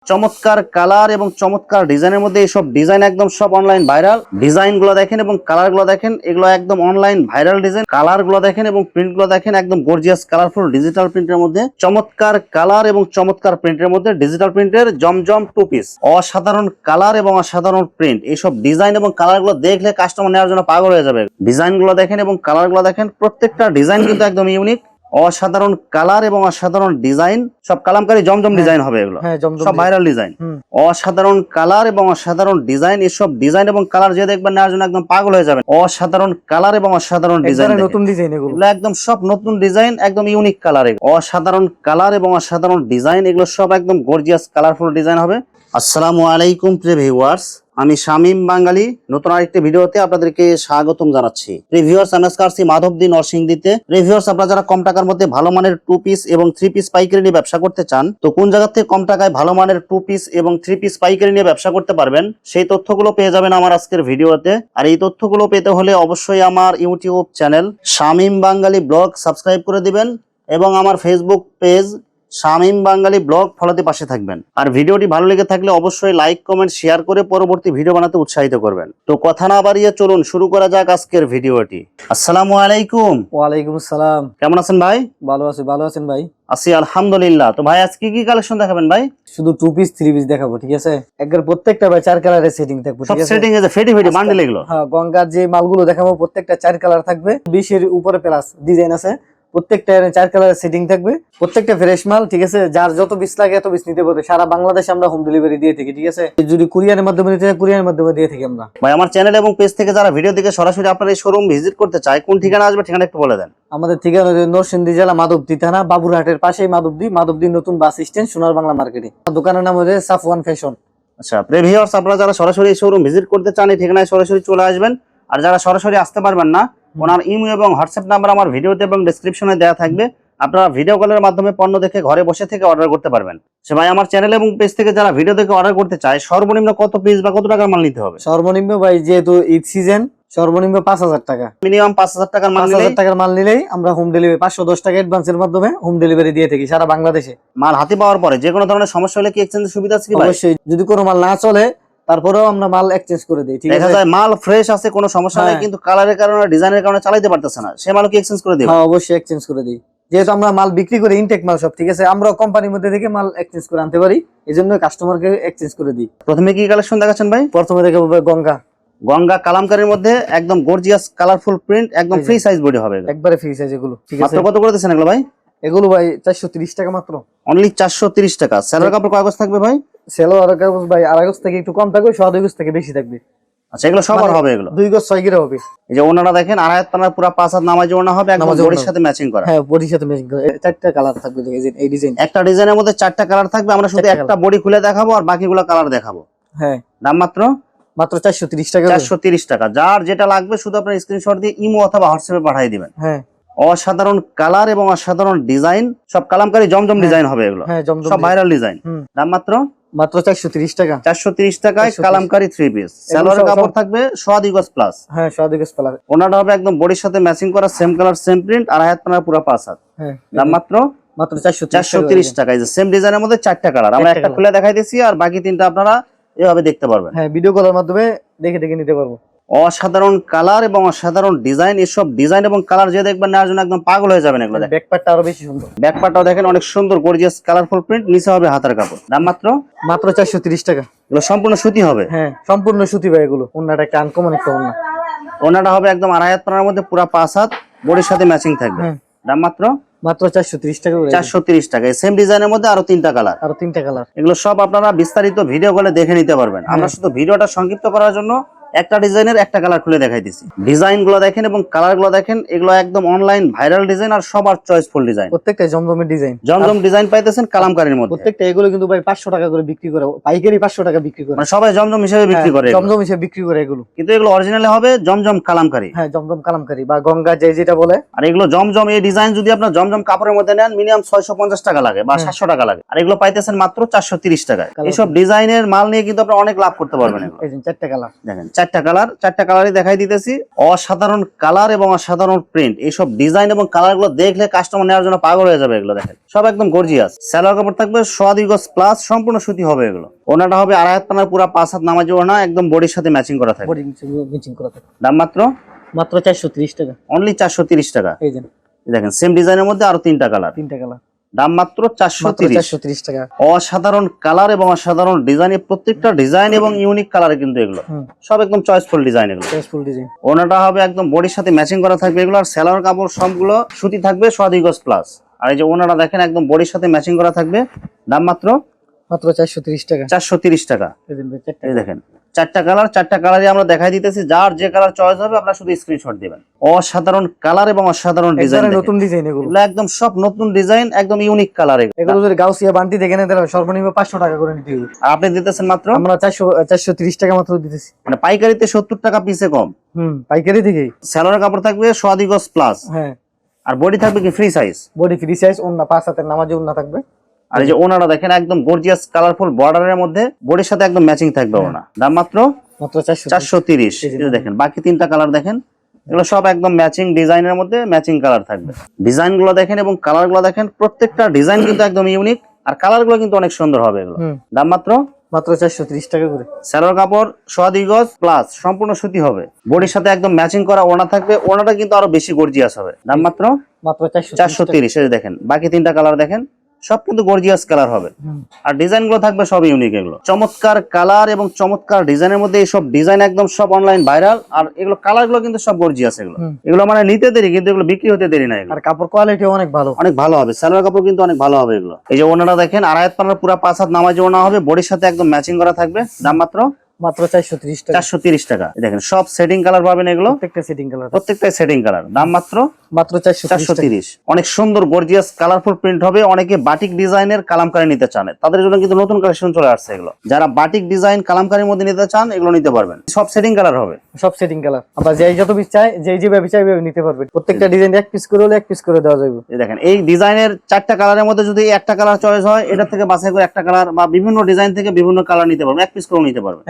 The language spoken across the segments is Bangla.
চমৎকার কালার এবং চমৎকার ডিজাইনের মধ্যে এইসব ডিজাইন একদম সব অনলাইন ভাইরাল। ডিজাইন গুলো দেখেন এবং কালার গুলো দেখেন, এগুলো একদম অনলাইন ভাইরাল ডিজাইন। কালার গুলো দেখেন এবং প্রিন্ট গুলো দেখেন, একদম গর্জিয়াস কালারফুল ডিজিটাল প্রিন্টের মধ্যে চমৎকার কালার এবং চমৎকার প্রিন্টের মধ্যে ডিজিটাল প্রিন্টের জমজম টু পিস। অসাধারণ কালার এবং অসাধারণ প্রিন্ট, এইসব ডিজাইন এবং কালার গুলো দেখলে কাস্টমার নেওয়ার জন্য পাগল হয়ে যাবে। ডিজাইন গুলো দেখেন এবং কালার গুলো দেখেন, প্রত্যেকটা ডিজাইন কিন্তু একদম ইউনিক। অসাধারণ কালার এবং অসাধারণ ডিজাইন, সব কালামকারী জমজম ডিজাইন হবে এগুলো, সব ভাইরাল ডিজাইন। অসাধারণ কালার এবং অসাধারণ ডিজাইন, এসব ডিজাইন এবং কালার যে দেখবেন নেওয়ার জন্য একদম পাগল হয়ে যাবেন। অসাধারণ কালার এবং অসাধারণ ডিজাইন, নতুন ডিজাইন এগুলো একদম সব নতুন ডিজাইন, একদম ইউনিক কালার। অসাধারণ কালার এবং অসাধারণ ডিজাইন, এগুলো সব একদম গর্জিয়াস কালারফুল ডিজাইন হবে। আসসালামু আলাইকুম প্রিয় ভিউয়ার্স, আমি শামীম বাঙালি নতুন আরেকটি ভিডিওতে আপনাদেরকে স্বাগতম জানাচ্ছি। ভিউয়ার্স, আমি আজকে আসছি মাধবদী নরসিংদীতে। ভিউয়ার্স, আপনারা যারা কম টাকার মধ্যে ভালো মানের 2 পিস এবং 3 পিস পাইকারি নিয়ে ব্যবসা করতে চান, তো কোন জায়গা থেকে কম টাকায় ভালো মানের 2 পিস এবং 3 পিস পাইকারি নিয়ে ব্যবসা করতে পারবেন, সেই তথ্যগুলো পেয়ে যাবেন আমার আজকের ভিডিওতে। আর এই তথ্যগুলো পেতে হলে অবশ্যই আমার ইউটিউব চ্যানেল শামীম বাঙালি ব্লগ সাবস্ক্রাইব করে দিবেন এবং আমার ফেসবুক পেজ শামীম বাঙালি ব্লগ ফলোতে পাশে থাকবেন। আর ভিডিওটি ভালো লেগে থাকলে অবশ্যই লাইক কমেন্ট শেয়ার করে পরবর্তী ভিডিও বানাতে উৎসাহিত করবেন। তো কথা না বাড়িয়ে চলুন শুরু করা যাক আজকের ভিডিওটি। আসসালামু আলাইকুম। ওয়ালাইকুম আসসালাম। কেমন আছেন ভাই? ভালো আছেন ভাই? আছি আলহামদুলিল্লাহ। তো ভাই আজকে কি কালেকশন দেখাবেন ভাই? শুধু 2 পিস 3 পিস দেখাবো, ঠিক আছে? একবার প্রত্যেকটা ভাই 4 কালারের সেটিং থাকবে, সব ঠিক আছে? সেটিং আছে, ফেটি ফেটি বান্ডেল এগুলো। হ্যাঁ, গঙ্গার যে মালগুলো দেখাবো প্রত্যেকটা 4 কালার থাকবে, 20 এর উপরে প্লাস ডিজাইন আছে। প্রত্যেকটা 4 কালারের সেটিং থাকবে, প্রত্যেকটা ফ্রেশ মাল, ঠিক আছে? যার যত পিস লাগে এত পিস নিতে পারবে। সারা বাংলাদেশে আমরা হোম ডেলিভারি দিয়ে থাকি, ঠিক আছে? যদি কুরিয়ারের মাধ্যমে নিতে চাই কুরিয়ারের মাধ্যমে দিয়ে থাকি আমরা। ভাই আমার চ্যানেল এবং পেজ থেকে যারা ভিডিও দেখে সরাসরি আপনার এই শোরুম ভিজিট করতে চায়, কোন ঠিকানা আসবে ঠিকানা একটু বলে দেন। আমাদের ঠিকানা নরসিংদী জেলা মাধবদী থানা, বাবুরহাটের পাশেই মাধবদী নতুন বাস স্ট্যান্ড, সোনার বাংলা মার্কেটে। দোকানের নাম হচ্ছে সাফওয়ান ফ্যাশন। আচ্ছা ভিউয়ার্স, আপনারা যারা সরাসরি এই শোরুম ভিজিট করতে চান এই ঠিকানায় সরাসরি চলে আসবেন। আর যারা সরাসরি আসতে পারবেন না, ওনার ইমো এবং হোয়াটসঅ্যাপ নাম্বার আমার ভিডিওতে এবং ডেসক্রিপশনে দেওয়া থাকবে। আপনারা ভিডিও কলের মাধ্যমে পণ্য দেখে ঘরে বসে থেকে অর্ডার করতে পারবেন। সে ভাই আমার চ্যানেল এবং পেজ থেকে যারা ভিডিও দেখে অর্ডার করতে চায়, সর্বনিম্ন কত পিস বা কত টাকার মাল নিতে হবে? সর্বনিম্ন ভাই, যেহেতু ঈদ সিজন, সর্বনিম্ন 5000 টাকা, মিনিমাম 5000 টাকার মাল। 5000 টাকার মাল নিলেই আমরা হোম ডেলিভারি 510 টাকা অ্যাডভান্সের মাধ্যমে হোম ডেলিভারি দিয়ে থাকি সারা বাংলাদেশে। মাল হাতে পাওয়ার পরে যে কোনো ধরনের সমস্যা হলে কি এক্সচেঞ্জের সুবিধা আছে কি ভাই? অবশ্যই, যদি কোনো মাল না চলে তারপরেও আমরা মাল এক্সচেঞ্জ করে দিই, ঠিক আছে? দেখা যায় মাল ফ্রেশ আছে, কোনো সমস্যা নাই, কিন্তু কালারের কারণে ডিজাইনের কারণে চালাতে পারতেছে না, সে মাল কি এক্সচেঞ্জ করে দিই? হ্যাঁ, অবশ্যই এক্সচেঞ্জ করে দিই। যেহেতু আমরা মাল বিক্রি করি ইনটেক মাল সব, ঠিক আছে? আমরা কোম্পানির মধ্যে থেকে মাল এক্সচেঞ্জ করে আনতে পারি, এজন্য কাস্টমারকে এক্সচেঞ্জ করে দিই। প্রথমে কি কালেকশন দেখাচ্ছেন ভাই? প্রথমে দেখাবো ভাই গঙ্গা কালামকারীর মধ্যে একদম গর্জিয়াস কালারফুল প্রিন্ট, একদম ফ্রি সাইজ বডি হবে, একবারে ফ্রি সাইজ এগুলো, ঠিক আছে? মাত্র কত করে দিচ্ছেন এগুলো ভাই? এগুলো ভাই 430 টাকা মাত্র, অনলি 430 টাকা। সেলার কাপড় কাগজ থাকবে ভাই? সেলোয়ার কাগজ ভাই আড়াই থেকে একটু কম থাকবে, 2 গজ থেকে বেশি থাকবে। আচ্ছা, এগুলো সবার হবে? এগুলো 2 গজ 6 গিরা হবে। এই যে ওনারা দেখেন আড়াই হাত পানার পুরো 5 হাত নামাজ ওড়না হবে, একদম বডির সাথে ম্যাচিং করা। হ্যাঁ, বডির সাথে ম্যাচিং করা। 4টা কালার থাকবে, এই ডিজাইন। একটা ডিজাইনের মধ্যে 4টা কালার থাকবে। আমরা শুধু একটা বডি খুলে দেখাবো আর বাকিগুলো কালার দেখাবো। হ্যাঁ, দাম মাত্র 430 টাকা। 430 টাকা। যার যেটা লাগবে শুধু আপনার স্ক্রিনশট দিয়ে ইমো অথবা হোয়াটসঅ্যাপে পাঠিয়ে দিবেন। হ্যাঁ, অসাধারণ কালার এবং অসাধারণ ডিজাইন, সব কালামকারী জমজম ডিজাইন হবে এগুলো, সব ভাইরাল ডিজাইন। দাম মাত্র 430 টাকা। 430 টাকায় কালামকারী 3 পিস। সালোয়ার কাপড় থাকবে 2 গজ প্লাস। হ্যাঁ, 2 গজ প্লাস। ওনাটা হবে একদম বডির সাথে ম্যাচিং করা, সেম কালার সেম প্রিন্ট, আর হাত পানার পুরো 5 হাত। হ্যাঁ, দাম মাত্র 430 টাকা। এই যে সেম ডিজাইনের মধ্যে 4টা কালার, আমরা একটা খুলে দেখাই দিয়েছি আর বাকি 3টা আপনারা এভাবে দেখতে পারবেন। হ্যাঁ, ভিডিও কলের মাধ্যমে দেখে নিতে পারবো। অসাধারণ কালার এবং অসাধারণ ডিজাইন, এসব ডিজাইন এবং কালার যে দেখবেন নেওয়ার জন্য একদম পাগল হয়ে যাবেন এগুলো। ব্যাক পার্টটা আরো বেশি সুন্দর। ব্যাক পার্টটাও দেখেন অনেক সুন্দর গর্জিয়াস কালারফুল প্রিন্ট, নিচে হবে হাতার কাপড়। দাম মাত্র 430 টাকা। এগুলো সম্পূর্ণ সুতি হবে। হ্যাঁ, সম্পূর্ণ সুতি ভাই এগুলো। ওন্নাটা একটা আনকমন একটা ওন্না। ওনাটা হবে একদম আড়াই হাত পানার মধ্যে পুরো 5 হাত, বডির সাথে ম্যাচিং থাকবে। দাম মাত্র 430 টাকা। 430 টাকা। সেম ডিজাইনের মধ্যে আরো 3টা কালার। এগুলো সব আপনারা বিস্তারিত ভিডিও কলে দেখে নিতে পারবেন। আমরা শুধু ভিডিওটা সংক্ষিপ্ত করার জন্য একটা ডিজাইনের একটা কালার খুলে দেখাই দিছি। ডিজাইন গুলো দেখেন এবং কালার গুলো দেখেন, এগুলো একদম অনলাইন ভাইরাল ডিজাইন আর সবার চয়েসফুল ডিজাইন। প্রত্যেকটা জমজমের ডিজাইন, জমজম ডিজাইন পাইতেছেন কালামকারীর মধ্যে। প্রত্যেকটা এগুলো কিন্তু ভাই 500 টাকা করে বিক্রি করে, পাইকারি 500 টাকা বিক্রি করে। মানে সবাই জমজম হিসেবে বিক্রি করে, জমজম হিসেবে বিক্রি করে এগুলো, কিন্তু এগুলো অরিজিনালি হবে জমজম কালামকারী। হ্যাঁ, জমজম কালামকারী বা গঙ্গা যেটা বলে। আর এগুলো জমজম এই ডিজাইন যদি আপনার জমজম কাপড়ের মধ্যে নেন মিনিমাম 650 টাকা লাগে বা 700 টাকা লাগে, আর এগুলো পাইতেছেন মাত্র 430 টাকায়। এইসব ডিজাইনের মাল নিয়ে কিন্তু আপনারা অনেক লাভ করতে পারবেন। এই যে 4টা কালার দেখেন, চারটা কালারই দেখাই দিতেছি। অসাধারণ কালার এবং অসাধারণ প্রিন্ট, এইসব ডিজাইন এবং কালার গুলো দেখলে কাস্টমার নেওয়ার জন্য পাগল হয়ে যাবে। এগুলো দেখেন সব একদম গর্জিয়াস। সালোয়ার কাপড় থাকবে সোয়া 2 গজ প্লাস, সম্পূর্ণ সুতি হবে এগুলো। ওনাটা হবে আড়াই হাত পানার পুরা 5 হাত নামাজি ওনা, একদম বডির সাথে ম্যাচিং করা থাকবে। দাম মাত্র 430 টাকা, অনলি 430 টাকা। এই যে দেখেন সেম ডিজাইনের মধ্যে আরো তিনটা কালার, দাম মাত্র 430 টাকা। অসাধারণ কালার এবং অসাধারণ ডিজাইন, প্রত্যেকটা ডিজাইন এবং ইউনিক কালার কিন্তু এগুলো সব একদম চয়েসফুল ডিজাইন। এগুলো ওনাটা হবে একদম বডির সাথে ম্যাচিং করা থাকবে এগুলো। আর সালোয়ার কাপড় সবগুলো সুতি থাকবে সোয়া 2 গজ প্লাস। আর এই যে ওনাটা দেখেন একদম বডির সাথে ম্যাচিং করা থাকবে, দাম মাত্র 430 টাকা। 430 টাকা। এই দেখেন চারটা কালারই আমরা দেখাই দিতেছি, যার যে কালার চয়েস হবে আপনারা শুধু স্ক্রিনশট দিবেন। অসাধারণ কালার এবং অসাধারণ ডিজাইন, নতুন ডিজাইন এগুলো একদম সব নতুন ডিজাইন, একদম ইউনিক কালার। এগুলো যদি গাউসিয়া বান্টি দেখে নেন তাহলে সর্বনিম্ন 500 টাকা করে নিতে হবে। আর আপনি দিতেছেন মাত্র, আমরা 430 টাকা মাত্র দিতেছি, মানে পাইকারিতে 70 টাকা পিসে কম। পাইকারি থেকে। সালোয়ার কাপড় থাকবে সোয়া 2 গজ প্লাস, হ্যাঁ, আর বডি থাকবে কি free size, body free size, ওন্না 5 হাতের নামাজি ওন্না থাকবে। আর এই যে ওনাটা দেখেন একদম গর্জিয়াস কালারফুল বর্ডারের মধ্যে বডির সাথে একদম ম্যাচিং থাকবে ওনা, দাম মাত্র 430। দেখেন বাকি তিনটা কালার দেখেন, এগুলো সব একদম ম্যাচিং ডিজাইনের মধ্যে ম্যাচিং কালার থাকবে। ডিজাইন গুলো দেখেন এবং কালার গুলো দেখেন, প্রত্যেকটা ডিজাইন কিন্তু একদম ইউনিক, আর কালার গুলো কিন্তু অনেক সুন্দর হবে এগুলো। দাম মাত্র 430 টাকা করে। সালোয়ার কাপড় সোয়া 2 গজ প্লাস, সম্পূর্ণ সুতি হবে, বডির সাথে একদম ম্যাচিং করা ওনা থাকবে। ওনাটা কিন্তু আরো বেশি গর্জিয়াস হবে, দাম মাত্র 430। এই দেখেন বাকি তিনটা কালার দেখেন, সব কিন্তু গর্জিয়াস কালার হবে, আর ডিজাইন গুলো থাকবে সব ইউনিক। এগুলো চমৎকার কালার এবং চমৎকার ডিজাইনের মধ্যে এইসব ডিজাইন একদম সব অনলাইন ভাইরাল, আর এগুলো কালার গুলো কিন্তু সব গর্জিয়াস। এগুলো মানে নিতে দেরি, কিন্তু এগুলো বিক্রি হতে দেরি না। আর কাপড় কোয়ালিটি অনেক ভালো হবে, সালোয়ার কাপড় কিন্তু অনেক ভালো হবে এগুলো। এই যে ওনাটা দেখেন আড়াই হাত পানার পুরা 5 হাত নামাজি ওনা হবে, বডির সাথে একদম ম্যাচিং করা থাকবে, দাম মাত্র 430 টাকা। দেখেন সব সেটিং কালার পাবেন এগুলো, প্রত্যেকটাই সেটিং কালার, দাম মাত্র 430। অনেক সুন্দর গর্জিয়াস কালারফুল প্রিন্ট হবে। অনেকে বাটিক ডিজাইনের কালামকারী নিতে চান, তাদের জন্য কিন্তু নতুন কালেকশন চলে আসছে এগুলো। যারা বাটিক ডিজাইন কালামকারীর মধ্যে নিতে চান এগুলো নিতে পারবেন, সব সেটিং কালার হবে, সব সেটিং কালার। আবার যেই যত পিস চাই, যেই যেভাবে চাইবে নিতে পারবেন। প্রত্যেকটা ডিজাইন এক পিস করে হলে এক পিস করে দেওয়া যাবে। দেখেন এই ডিজাইনের 4টা কালারের মধ্যে যদি একটা কালার চয়েস হয়, এটা থেকে বাছাই করে একটা কালার বা বিভিন্ন ডিজাইন থেকে বিভিন্ন কালার নিতে পারবেন, এক পিস করে নিতে পারবেন,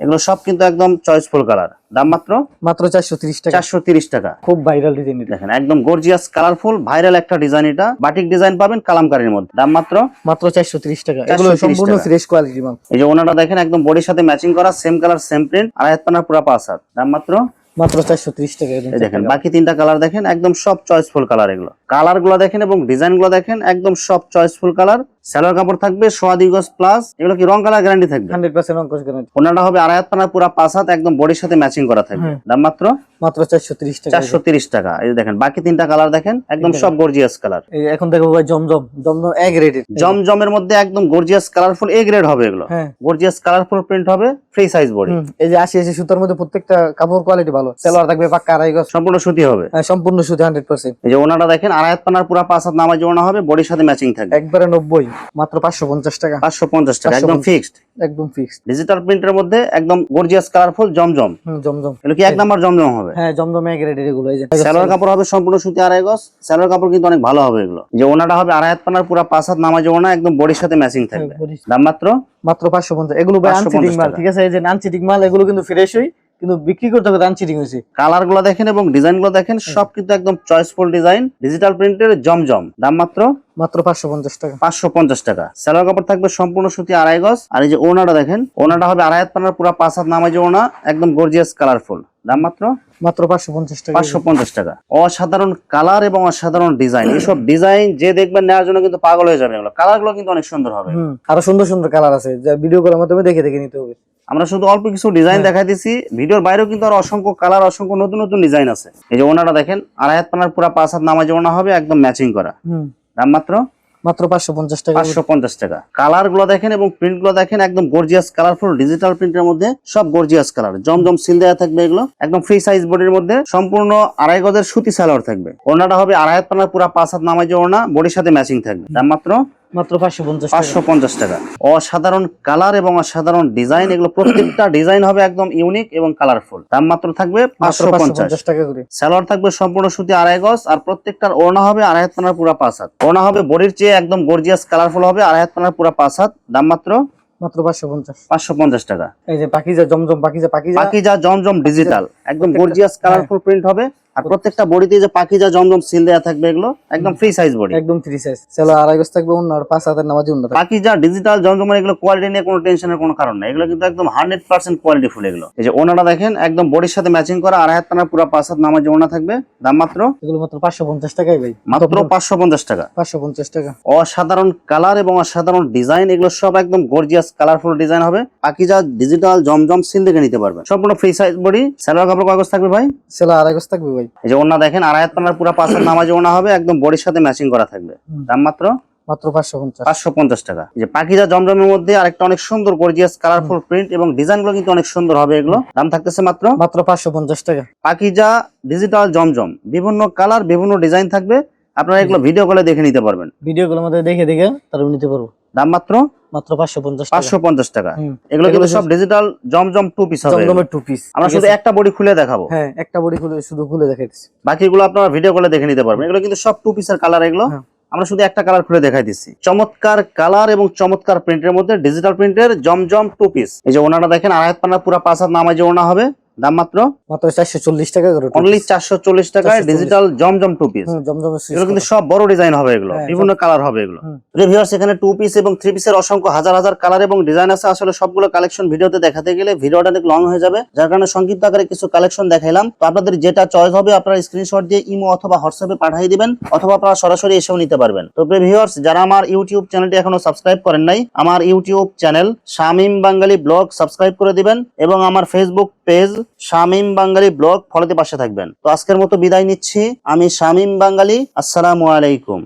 এগুলো সব কিন্তু একদম চয়েসফুল কালার। দাম মাত্র 430 টাকা। খুব ভাইরাল ডিজাইন, দেখেন একদম গর্জিয়াস কালারফুল ভাইরাল একটা ডিজাইন। এটা বাটিক ডিজাইন পাবেন কালামকারীর মধ্যে, দাম মাত্র 430 টাকা। এগুলো সম্পূর্ণ ফ্রেশ কোয়ালিটি মাল। এই যে ওনাটা দেখেন একদম বডির সাথে ম্যাচিং করা, সেম কালার সেম প্রিন্ট, আড়াই হাত পানার পুরা 5 হাত, দাম মাত্র 430 টাকা। দেখেন বাকি তিনটা কালার দেখেন, একদম সব চয়েসফুল কালার। এগুলো কালার গুলো দেখেন এবং ডিজাইন গুলো দেখেন, একদম সব চয়েসফুল কালার। সালোয়ার কাপড় থাকবে সোয়া 2 গজ প্লাস, এগুলো কি রং কালার গ্যারান্টি থাকবে, 100% রং কালার গ্যারান্টি। ওনাটা হবে আড়াই হাত পানার পুরা 5 হাত, একদম বডির সাথে ম্যাচিং করা থাকবে, দাম মাত্র 430 টাকা। এই যে দেখেন বাকি তিনটা কালার দেখেন, একদম সব গর্জিয়াস কালার। এখন দেখো ভাই জমজম এ গ্রেডের, জমজমের মধ্যে একদম গর্জিয়াস কালারফুল এ গ্রেড হবে এগুলো, গর্জিয়াস কালারফুল প্রিন্ট হবে, ফ্রি সাইজ বডি। এই যে 80 সুতার মধ্যে প্রত্যেকটা কাপড় কোয়ালিটি ভালো। সালোয়ার থাকবে পাক্কা আড়াই গজ, সম্পূর্ণ সুতি হবে, সম্পূর্ণ সুতি 100%। এই যে ওনাটা দেখেন আড়াই হাত পানার পুরা 5 হাত নামাজি ওনা হবে, বডির সাথে ম্যাচিং থাকবে, একবারে 90, মাত্র 550 টাকা। 550 টাকা, একদম ফিক্সড, একদম ফিক্সড। ডিজিটাল প্রিন্টের মধ্যে একদম গর্জিয়াস কালারফুল জমজম। এগুলো কি এক নাম্বার জমজম হবে? হ্যাঁ, জমজম এ গ্রেডের এগুলো। এই যে সালোয়ার কাপড় হবে সম্পূর্ণ সুতি আড়াই গজ, সালোয়ার কাপড় কিন্তু অনেক ভালো হবে এগুলো। যে ওনাটা হবে আড়াই হাত পানার পুরা 5 হাত নামাজি ওনা, একদম বডির সাথে ম্যাচিং থাকবে, দাম মাত্র 550। এগুলো ভাই আনসিটিং মাল, ঠিক আছে? এই যে আনসিটিং মাল, এগুলো কিন্তু ফ্রেশ হই, কিন্তু বিক্রি করতে হবে আনসিটিং হইছে। কালার গুলো দেখেন এবং ডিজাইন গুলো দেখেন, সব কিন্তু একদম চয়েসফুল ডিজাইন, ডিজিটাল প্রিন্টের জমজম, দাম মাত্র 550 টাকা। 550 টাকা। সালোয়ার কাপড় থাকবে সম্পূর্ণ সুতি আড়াই গজ। আর এই যে ওনাটা দেখেন, ওনাটা হবে আড়াই হাত পানার পুরা 5 হাত নামাজি ওনা, একদম গর্জিয়াস কালারফুল, দাম মাত্র 550 টাকা। 550 টাকা। অসাধারণ কালার এবং অসাধারণ ডিজাইন, এইসব ডিজাইন যে দেখবেন নেওয়ার জন্য কিন্তু পাগল হয়ে যাবে। এগুলো কালার গুলো কিন্তু অনেক সুন্দর হবে, আরো সুন্দর সুন্দর কালার আছে, যা ভিডিও করার মাধ্যমে দেখে দেখে নিতে হবে। আমরা শুধু অল্প কিছু ডিজাইন দেখাই দিছি, ভিডিওর বাইরেও কিন্তু আর অসংখ্য কালার, অসংখ্য নতুন নতুন ডিজাইন আছে। এই যে ওনাটা দেখেন আড়াই হাত পানার পুরা 5 হাত নামাজি ওনা হবে, একদম ম্যাচিং করা, দাম মাত্র 550 টাকা। 550 টাকা। কালার গুলো দেখেন এবং প্রিন্ট গুলো দেখেন, একদম গর্জিয়াস কালারফুল ডিজিটাল প্রিন্টের মধ্যে, সব গর্জিয়াস কালার। জমজম সিল দেওয়া থাকবে এগুলো, একদম ফ্রি সাইজ বডির মধ্যে, সম্পূর্ণ আড়াই গজের সুতি সালোয়ার থাকবে। ওনাটা হবে আড়াই হাত পানার পুরা 5 হাত নামাজি ওনা, বডির সাথে ম্যাচিং থাকবে, দাম মাত্র 550 টাকা। অসাধারণ কালার এবং অসাধারণ ডিজাইন, এগুলো প্রত্যেকটা ডিজাইন হবে একদম ইউনিক এবং কালারফুল, দাম মাত্র থাকবে 550 টাকা করে। সালোয়ার থাকবে সম্পূর্ণ সুতি আড়াই গজ, আর প্রত্যেকটার ওড়না হবে আড়াই হাত পানার পুরা 5 হাত। ওড়না হবে বডির চেয়ে একদম গর্জিয়াস কালারফুল হবে, আড়াই হাত পানার পুরা 5 হাত, দাম মাত্র মাত্র 550। 550 টাকা। এই যে পাকিজা জমজম, পাকিজা পাকিজা জমজম ডিজিটাল একদম প্রত্যেকটা- গর্জিয়াস কালারফুল প্রিন্ট হবে। আর প্রত্যেকটা বডিতে যে পাকিজা জমজম সিল দেয়া থাকবে, এগুলো একদম ফ্রি সাইজ বডি, একদম ফ্রি সাইজ। চলো আড়াই গজ থাকবে অন্য, আর 5 হাতের নামাজি অন্য থাকবে। পাকিজা ডিজিটাল জমজমের এগুলো কোয়ালিটি নিয়ে কোনো টেনশনের কোনো কারণ নেই, এগুলো কিন্তু একদম 100% কোয়ালিটি ফুল। এগুলো এই যে ওনাটা দেখেন একদম বডির সাথে ম্যাচিং করা, আড়াই হাত টানা পুরো 5 হাত নামাজি ওনা থাকবে। দাম মাত্র এগুলো মাত্র 550 টাকাই ভাই, মাত্র 550 টাকা। 550 টাকা। অসাধারণ কালার এবং অসাধারণ ডিজাইন, এগুলো সব একদম গর্জিয়াস কালারফুল ডিজাইন হবে। পাকিজা ডিজিটাল জমজম সিল দেখে নিতে পারবেন, সম্পূর্ণ ফ্রি সাইজ বডি। সালোয়ার কাপড় কাগজ থাকবে ভাই, চলো আড়াই গজ থাকবে ভাই। এই যে ওনা দেখেন আড়াই হাত টানার পুরো 5 হাত নামাজি ওনা হবে, একদম বডির সাথে ম্যাচিং করা থাকবে। দাম মাত্র মাত্র 550। 550 টাকা। এই যে পাকিজা জমজমের মধ্যে আরেকটা অনেক সুন্দর গর্জিয়াস কালারফুল প্রিন্ট এবং ডিজাইন গুলো কিন্তু অনেক সুন্দর হবে। এগুলো দাম থাকতেছে মাত্র 550 টাকা। পাকিজা ডিজিটাল জমজম, বিভিন্ন কালার বিভিন্ন ডিজাইন থাকবে। আপনারা এগুলো ভিডিও কলে দেখে নিতে পারবেন, ভিডিও গুলোর মধ্যে দেখে দেখে তারপর নিতে পারবো। দাম মাত্র মাত্র 550 টাকা। 550 টাকা। হুম। এগুলো কিন্তু সব ডিজিটাল জমজম টু পিস হবে। জমজমের 2 পিস। আমরা শুধু একটা বডি খুলে দেখাবো, হ্যাঁ, একটা বডি খুলে শুধু খুলে দেখাইতেছি। বাকিগুলো আপনারা ভিডিও কলে দেখে নিতে পারবেন। এগুলো কিন্তু সব টু পিসের কালার। এগুলো হ্যাঁ। আমরা শুধু একটা কালার খুলে দেখাই দিচ্ছি। চমৎকার কালার এবং চমৎকার প্রিন্টের মধ্যে ডিজিটাল প্রিন্টের জমজম টু পিস। এই যে ওনাটা দেখেন আড়াই হাত পানা পুরো 5 হাত নামাজি ওনা হবে। দাম মাত্র 440 টাকা করে। অনলি 440 টাকায় ডিজিটাল জমজম টু পিস। জমজমের এগুলো কিন্তু সব বড় ডিজাইন হবে, এগুলো হ্যাঁ, বিভিন্ন কালার হবে। এগুলো ভিউয়ার্স এখানে টু পিস এবং থ্রি পিসের অসংখ্য হাজার হাজার কালার এবং ডিজাইন আছে। আসলে সবগুলো কালেকশন ভিডিওতে দেখাতে গেলে ভিডিওটা অনেক লং হয়ে যাবে, যার কারণে সংক্ষিপ্ত আকারে কিছু কালেকশন দেখাইলাম। তো আপনাদের যেটা চয়েস হবে আপনারা স্ক্রিনশট দিয়ে ইমো অথবা হোয়াটসঅ্যাপে পাঠিয়ে দিবেন, অথবা আপনারা সরাসরি এসেও নিতে পারবেন। তো ভিউয়ার্স যারা আমার ইউটিউব চ্যানেলটি এখনো সাবস্ক্রাইব করেন নাই, আমার ইউটিউব চ্যানেল শামীম বাঙালি ব্লগ সাবস্ক্রাইব করে দিবেন এবং আমার ফেসবুক পেজ শামীম বাঙালি ব্লগ ফলোতে পাশে থাকবেন। তো আজকের মতো বিদায় নিচ্ছি, আমি শামীম বাঙালি। আসসালামু আলাইকুম।